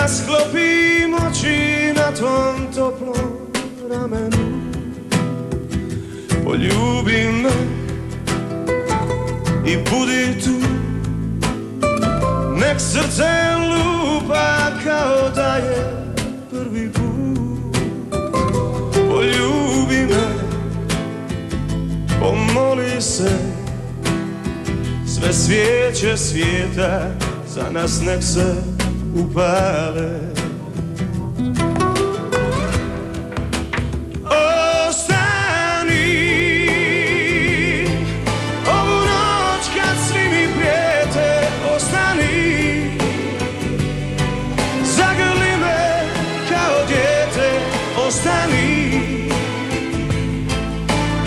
Da sklopim oči na tvom toplom ramenu. Poljubi me i budi tu. Nek srce lupa kao da je prvi put. Poljubi me, pomoli se. Sve svijeće svijeta za nas nek se upale. Ostani ovu noć kad svi mi prijete. Ostani, zagrli me kao dijete. Ostani,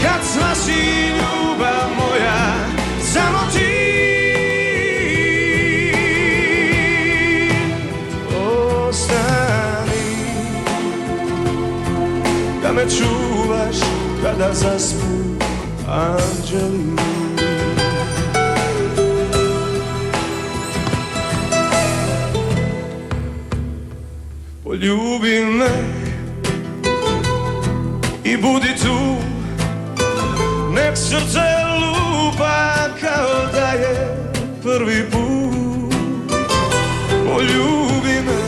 kad svasi ljubav moja, samo ti. Da me čuvaš kada zaspu anđeli. Poljubi me i budi tu. Nek srce lupa kao da je prvi put. Poljubi me,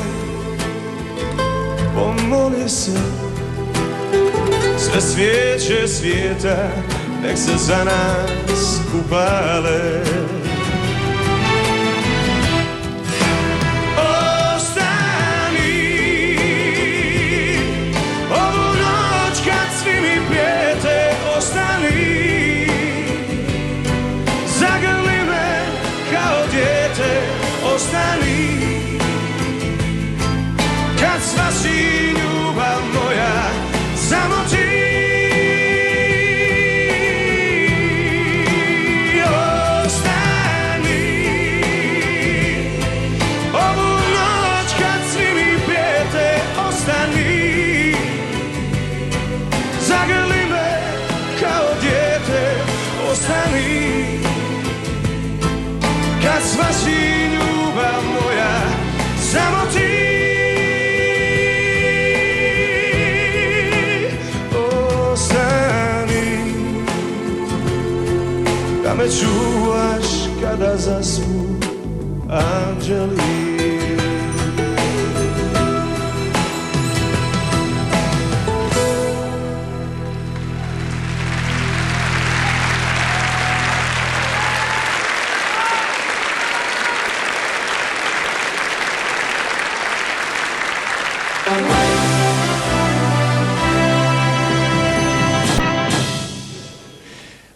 pomoli se. Sve svijeće svijeta nek se za nas upale. Ostani ovu noć kad svi mi prijete. Ostani, zagrli me kao dijete. Ostani, kad svasi ljubav moja, samo ti. Zagrli me kao dijete. Ostani, kad svasi ljubav moja, samo ti. Ostani, da me čuvaš kada zaspu anđeli.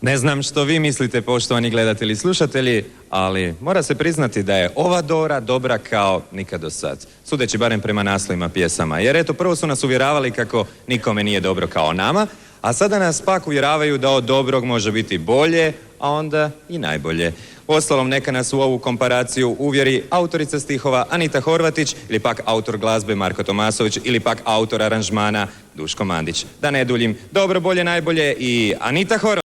Ne znam što vi mislite, poštovani gledatelji i slušatelji, ali mora se priznati da je ova Dora dobra kao nikad do sad. Sudeći barem prema naslovima pjesama. Jer eto, prvo su nas uvjeravali kako nikome nije dobro kao nama, a sada nas pak uvjeravaju da od dobrog može biti bolje, a onda i najbolje. Uostalom, neka nas u ovu komparaciju uvjeri autorica stihova Anita Horvatić ili pak autor glazbe Marko Tomasović ili pak autor aranžmana Duško Mandić. Da ne duljim, dobro, bolje, najbolje i Anita Horvatić.